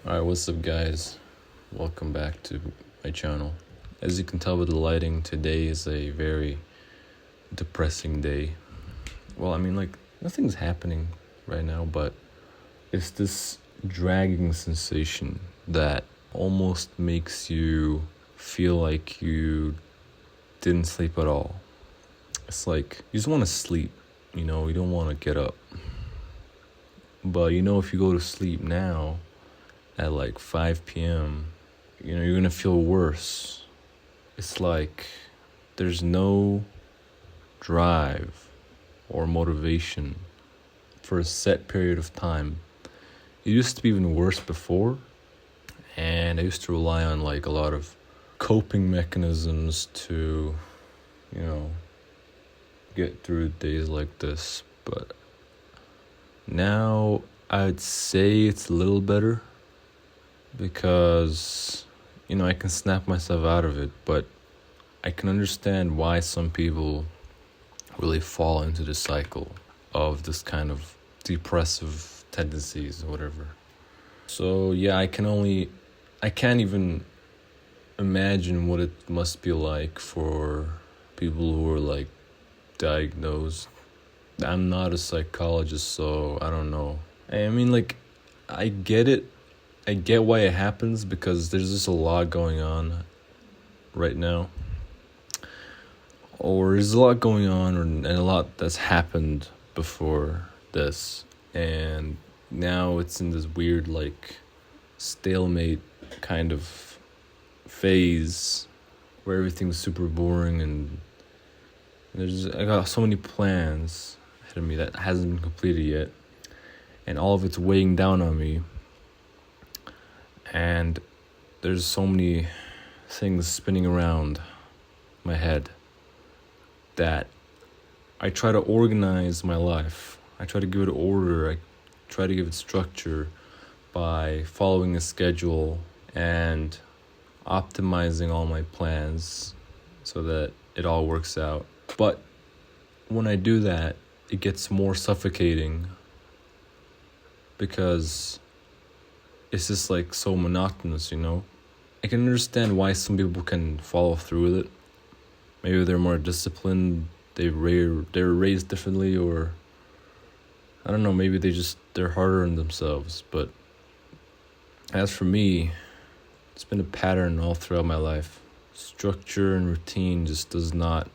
Alright, what's up, guys? Welcome back to my channel. As you can tell with the lighting, today is a very depressing day. Well, nothing's happening right now, but it's this dragging sensation that almost makes you feel like you didn't sleep at all. It's like you just want to sleep, you don't want to get up. But if you go to sleep now at like 5 p.m., you're gonna feel worse. It's like there's no drive or motivation for a set period of time. It used to be even worse before, and I used to rely on like a lot of coping mechanisms to, get through days like this. But now I'd say it's a little better because, I can snap myself out of it, but I can understand why some people really fall into the cycle of this kind of depressive tendencies or whatever. So yeah, I can't even imagine what it must be like for people who are like diagnosed. I'm not a psychologist, so I don't know. I get it. I get why it happens because there's just a lot going on right now. Or there's a lot going on and a lot that's happened before this. And now it's in this weird like stalemate kind of phase where everything's super boring and I got so many plans ahead of me that hasn't been completed yet. And all of it's weighing down on me. And there's so many things spinning around my head that I try to organize my life. I try to give it order. I try to give it structure by following a schedule and optimizing all my plans so that it all works out. But when I do that, it gets more suffocating because it's just like so monotonous, I can understand why some people can follow through with it. Maybe they're more disciplined, they were raised differently, or I don't know, maybe they're harder on themselves. But as for me, it's been a pattern all throughout my life. Structure and routine just does not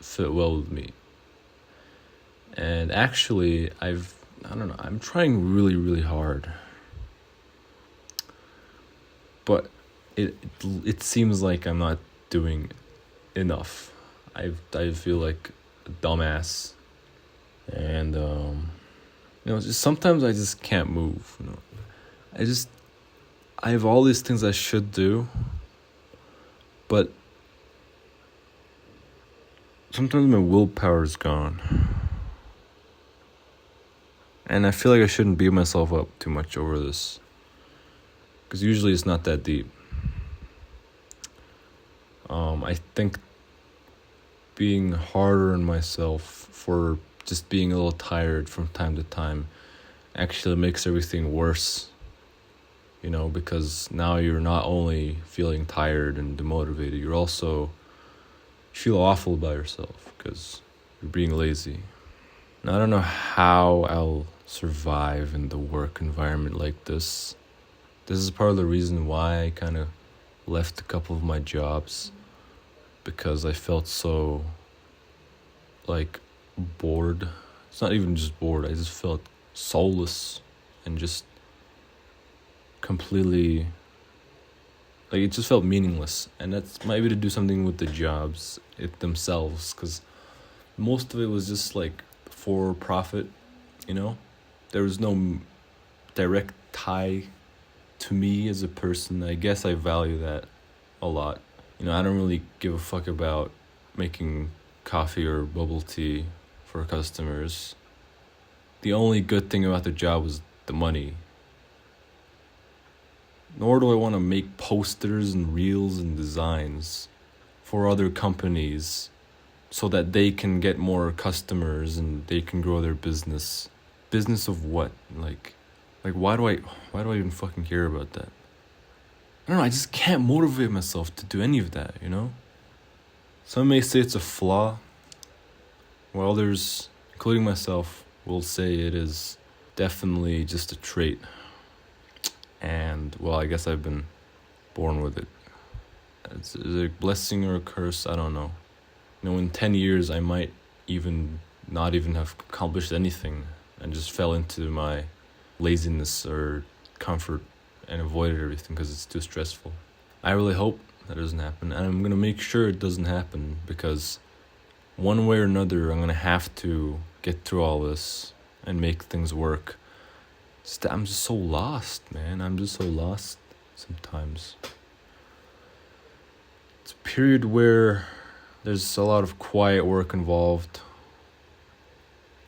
fit well with me. And actually, I'm trying really, really hard. But it seems like I'm not doing enough. I feel like a dumbass. And, just sometimes I just can't move, I have all these things I should do, but sometimes my willpower is gone. And I feel like I shouldn't beat myself up too much over this, because usually it's not that deep. I think being harder on myself for just being a little tired from time to time actually makes everything worse, because now you're not only feeling tired and demotivated, you feel awful about yourself because you're being lazy. Now, I don't know how I'll survive in the work environment like this. This is part of the reason why I kind of left a couple of my jobs, because I felt so, bored. It's not even just bored, I just felt soulless and just completely, it just felt meaningless. And that's maybe to do something with the jobs themselves, because most of it was just, for profit, There was no direct tie to me as a person. I guess I value that a lot. I don't really give a fuck about making coffee or bubble tea for customers. The only good thing about the job was the money. Nor do I want to make posters and reels and designs for other companies so that they can get more customers and they can grow their business. Business of what? Like, why do I even fucking care about that? I don't know, I just can't motivate myself to do any of that, you know? Some may say it's a flaw, while others, including myself, will say it is definitely just a trait. And, well, I guess I've been born with it. Is it a blessing or a curse? I don't know. You know, in 10 years, I might even not even have accomplished anything and just fell into my laziness or comfort and avoided everything because it's too stressful. I really hope that doesn't happen, and I'm going to make sure it doesn't happen, because one way or another, I'm going to have to get through all this and make things work. I'm just so lost, man. I'm just so lost sometimes. It's a period where there's a lot of quiet work involved.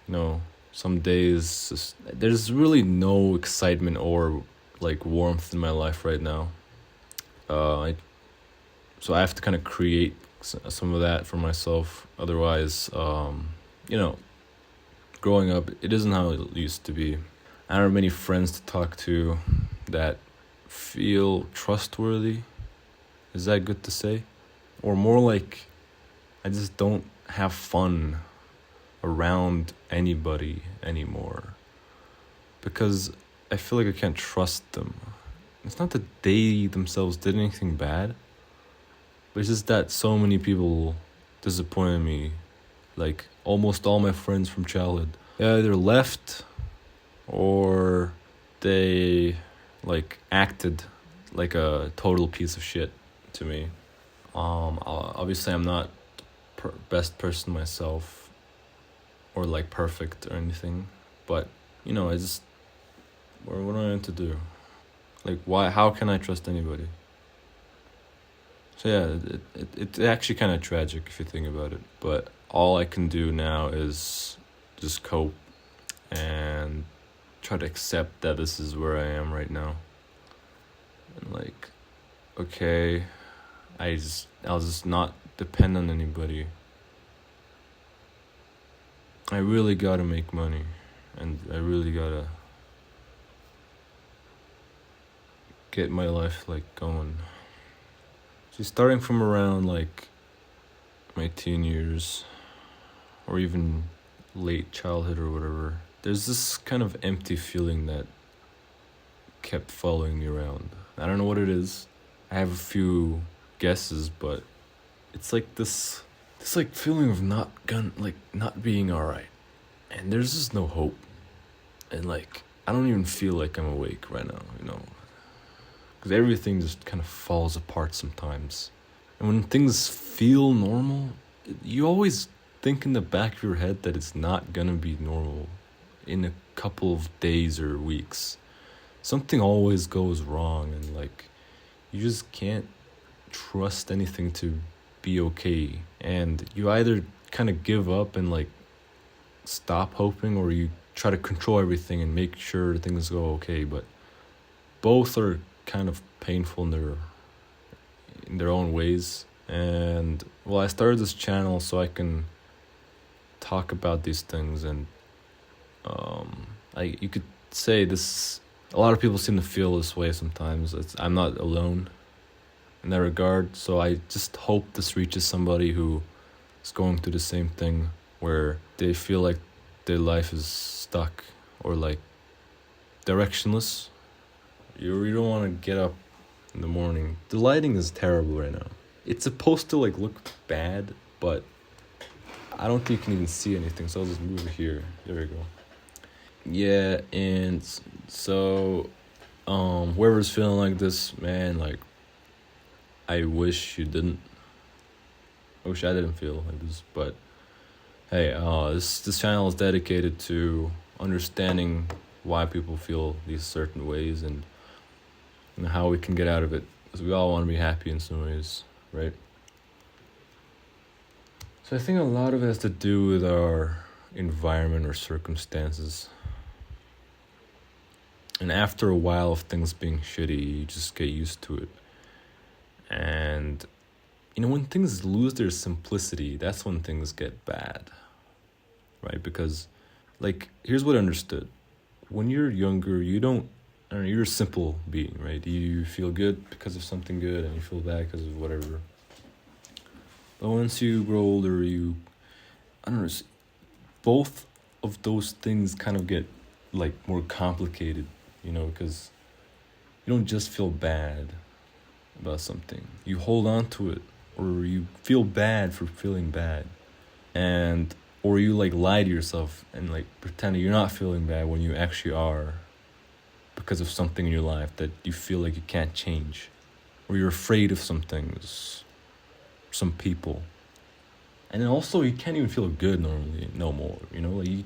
You know, some days there's really no excitement or like warmth in my life right now. So I have to kind of create some of that for myself. Otherwise, you know, growing up, it isn't how it used to be. I don't have many friends to talk to that feel trustworthy. Is that good to say? Or more like, I just don't have fun around anybody anymore, because I feel like I can't trust them. It's not that they themselves did anything bad, but it's just that so many people disappointed me. Like, almost all my friends from childhood, they either left or they like acted like a total piece of shit to me. Obviously I'm not best person myself or like perfect or anything, but you know, I just, what am I meant to do? Like, how can I trust anybody? So yeah, it's actually kind of tragic if you think about it, but all I can do now is just cope and try to accept that this is where I am right now. And like, okay, I'll just not depend on anybody. I really gotta make money, and I really gotta get my life like going. So starting from around like my teen years, or even late childhood or whatever, there's this kind of empty feeling that kept following me around. I don't know what it is. I have a few guesses, but it's like this like feeling of not being alright. And there's just no hope. And like, I don't even feel like I'm awake right now, you know? Because everything just kind of falls apart sometimes. And when things feel normal, you always think in the back of your head that it's not gonna be normal in a couple of days or weeks. Something always goes wrong, and like, you just can't trust anything to be okay. And you either kind of give up and like stop hoping, or you try to control everything and make sure things go okay. But both are kind of painful in their own ways. And well, I started this channel so I can talk about these things, and you could say this, a lot of people seem to feel this way sometimes. I'm not alone in that regard, so I just hope this reaches somebody who is going through the same thing, where they feel like their life is stuck or like directionless. You don't want to get up in the morning. The lighting is terrible right now. It's supposed to like look bad, but I don't think you can even see anything, so I'll just move it here. There we go. Yeah, and so whoever's feeling like this, man, like, I wish you didn't. I wish I didn't feel like this, but hey, this channel is dedicated to understanding why people feel these certain ways, and how we can get out of it, because we all want to be happy in some ways, right? So I think a lot of it has to do with our environment or circumstances. And after a while of things being shitty, you just get used to it. And, you know, when things lose their simplicity, that's when things get bad, right? Because, like, here's what I understood. when you're younger, you don't, I don't know, you're a simple being, right? You feel good because of something good and you feel bad because of whatever. But once you grow older, I don't know, both of those things kind of get like more complicated, because you don't just feel bad about something. You hold on to it, or you feel bad for feeling bad. Or you like lie to yourself and like pretend you're not feeling bad when you actually are, because of something in your life that you feel like you can't change. Or you're afraid of some things, some people. And then also you can't even feel good normally no more, like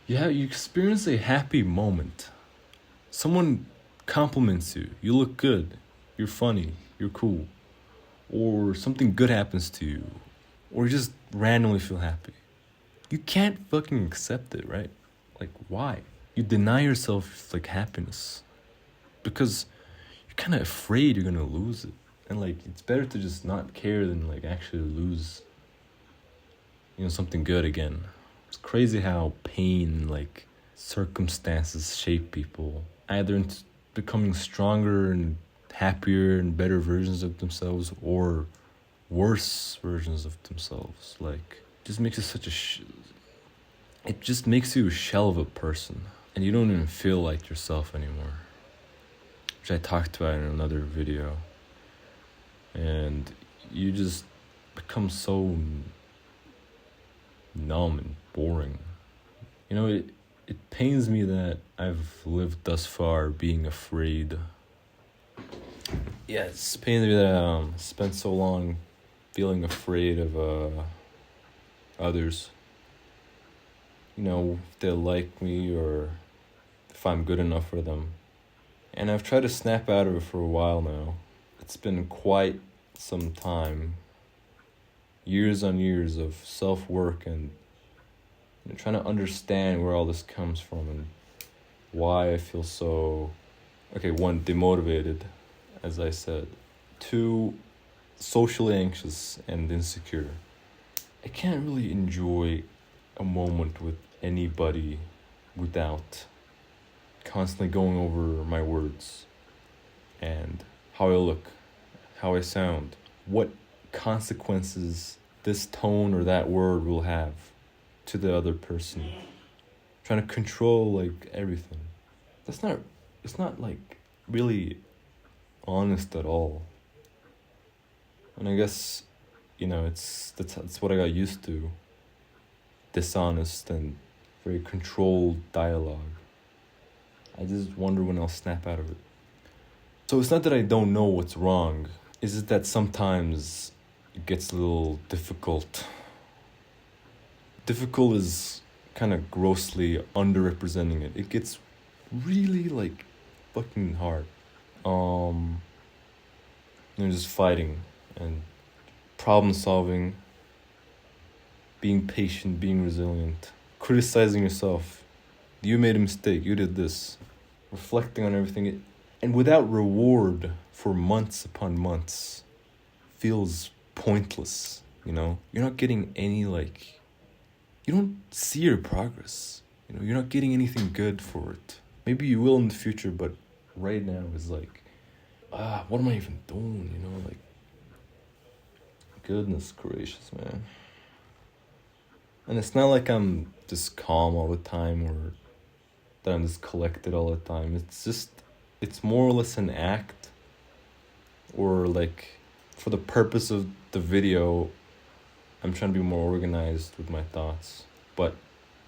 you experience a happy moment. Someone compliments you, you look good, you're funny, you're cool. Or something good happens to you, or you just randomly feel happy. You can't fucking accept it, right? Like, why? You deny yourself like happiness because you're kind of afraid you're gonna lose it. And like, it's better to just not care than like actually lose, something good again. It's crazy how pain, like circumstances, shape people either into becoming stronger and happier and better versions of themselves, or worse versions of themselves. Like, just makes it such it just makes you a shell of a person, and you don't even feel like yourself anymore, which I talked about in another video. And you just become so numb and boring. It pains me that I've lived thus far being afraid. Yeah, it's pains me that I spent so long feeling afraid of others. If they like me or if I'm good enough for them. And I've tried to snap out of it for a while now. It's been quite some time. Years on years of self-work and trying to understand where all this comes from and why I feel so, one, demotivated, as I said. Two, socially anxious and insecure. I can't really enjoy a moment with anybody without constantly going over my words and how I look, how I sound, what consequences this tone or that word will have to the other person. Trying to control like everything. It's not like really honest at all. And I guess, that's what I got used to. Dishonest and very controlled dialogue. I just wonder when I'll snap out of it. So it's not that I don't know what's wrong. It's just that sometimes it gets a little difficult. Difficult is kind of grossly underrepresenting it. It gets really like fucking hard. Just fighting and problem solving, being patient, being resilient, criticizing yourself. You made a mistake, you did this. Reflecting on everything, and without reward for months upon months feels pointless, You're not getting any, you don't see your progress. You're not getting anything good for it. Maybe you will in the future, but right now is what am I even doing, goodness gracious, man. And it's not like I'm just calm all the time or that I'm just collected all the time. It's more or less an act, or for the purpose of the video, I'm trying to be more organized with my thoughts. But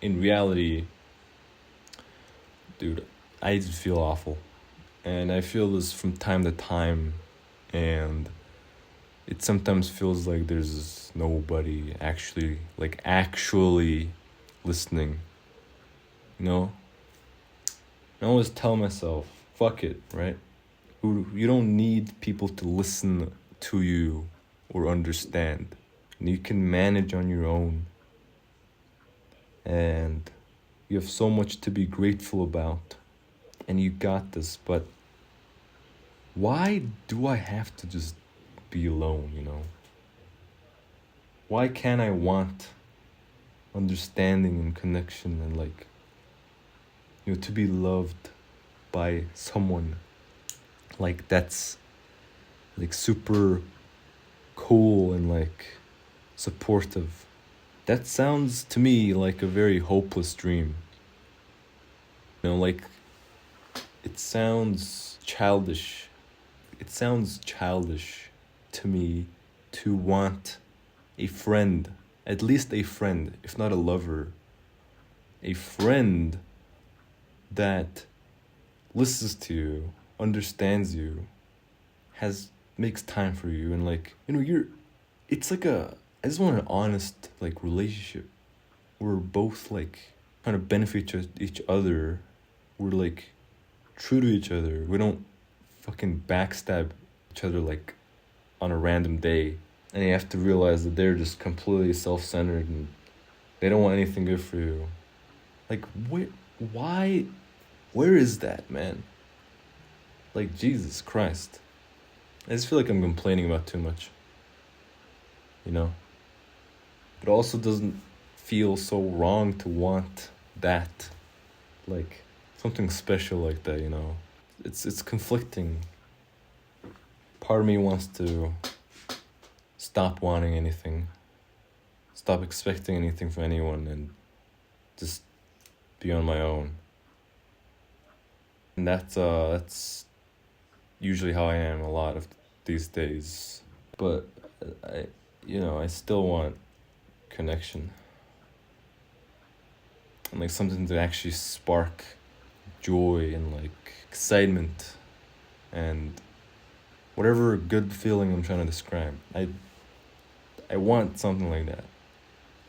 in reality, dude, I just feel awful. And I feel this from time to time, and it sometimes feels like there's nobody actually listening, I always tell myself, fuck it, right? You don't need people to listen to you or understand. You can manage on your own. And you have so much to be grateful about. And you got this, but why do I have to just be alone, Why can't I want understanding and connection and to be loved by someone like that's like super cool and like supportive. That sounds to me like a very hopeless dream. Like it sounds childish. It sounds childish to me to want a friend, at least a friend, if not a lover, a friend that listens to you, understands you, makes time for you, and like it's like I just want an honest like relationship. We're both like trying to benefit each other. We're like true to each other. We don't fucking backstab each other like on a random day. And you have to realize that they're just completely self-centered and they don't want anything good for you. Like, where is that, man? Like, Jesus Christ. I just feel like I'm complaining about too much. It also doesn't feel so wrong to want that. Like, something special like that, It's conflicting. Part of me wants to stop wanting anything, stop expecting anything from anyone, and just be on my own. And that's usually how I am a lot of these days. But I still want connection. And like something to actually spark joy and like excitement and whatever good feeling I'm trying to describe. I want something like that.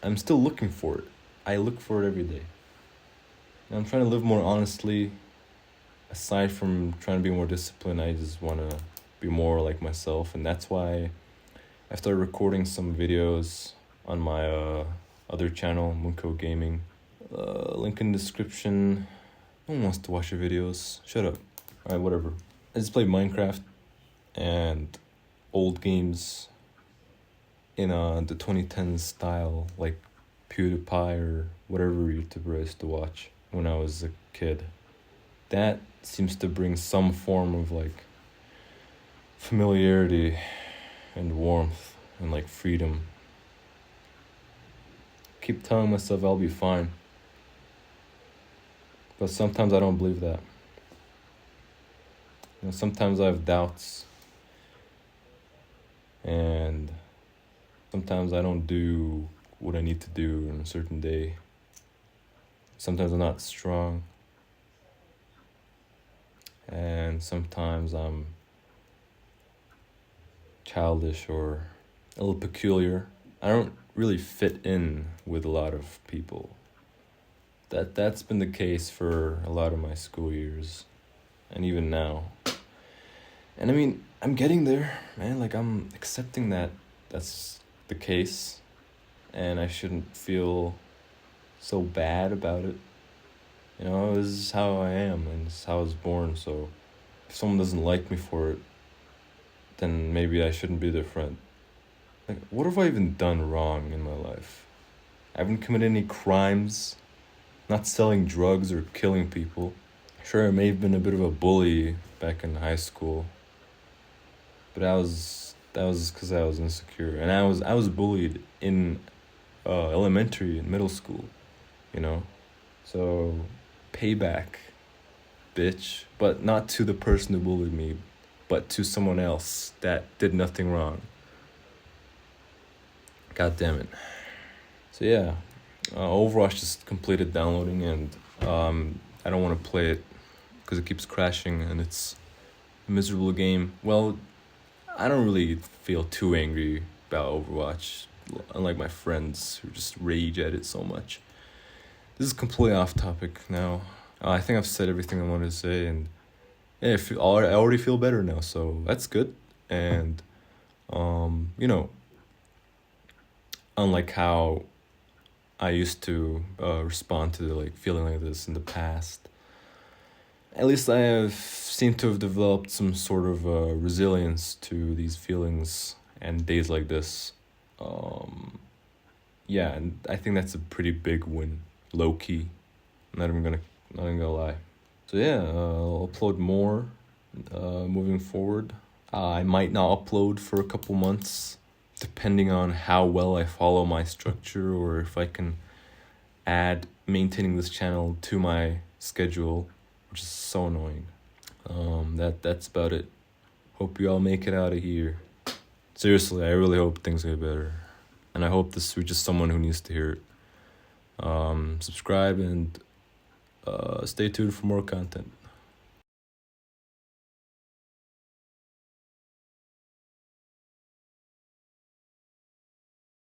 I'm still looking for it. I look for it every day. And I'm trying to live more honestly. Aside from trying to be more disciplined, I just want to be more like myself. And that's why I started recording some videos on my other channel, Munko Gaming. Link in the description. No one wants to watch your videos. Shut up. Alright, whatever. I just play Minecraft and old games in the 2010s style, like PewDiePie or whatever YouTuber I used to watch when I was a kid. That seems to bring some form of like familiarity and warmth and like freedom. Keep telling myself I'll be fine, but sometimes I don't believe that. Sometimes I have doubts, and sometimes I don't do what I need to do on a certain day. Sometimes I'm not strong, and sometimes I'm childish or a little peculiar. I don't really fit in with a lot of people. That's been the case for a lot of my school years, and even now. And I mean, I'm getting there, man. Like, I'm accepting that that's the case, and I shouldn't feel so bad about it. This is how I am, and this is how I was born, so if someone doesn't like me for it, then maybe I shouldn't be their friend. Like, what have I even done wrong in my life? I haven't committed any crimes, not selling drugs or killing people. Sure, I may have been a bit of a bully back in high school, but that was because I was insecure, and I was bullied in elementary and middle school, So, payback, bitch. But not to the person who bullied me, but to someone else that did nothing wrong. God damn it. So yeah, Overwatch just completed downloading, and I don't want to play it because it keeps crashing, and it's a miserable game. Well, I don't really feel too angry about Overwatch, unlike my friends who just rage at it so much. This is completely off topic now. I think I've said everything I wanted to say, and yeah, I already feel better now, so that's good. And unlike how I used to respond to like feeling like this in the past, at least I have seemed to have developed some sort of resilience to these feelings and days like this. Yeah, and I think that's a pretty big win, low key. I'm Not gonna lie. So yeah, I'll upload more moving forward. I might not upload for a couple months, depending on how well I follow my structure or if I can add maintaining this channel to my schedule, which is so annoying. That's about it. Hope you all make it out of here. Seriously, I really hope things get better. And I hope this reaches someone who needs to hear it. Subscribe and stay tuned for more content.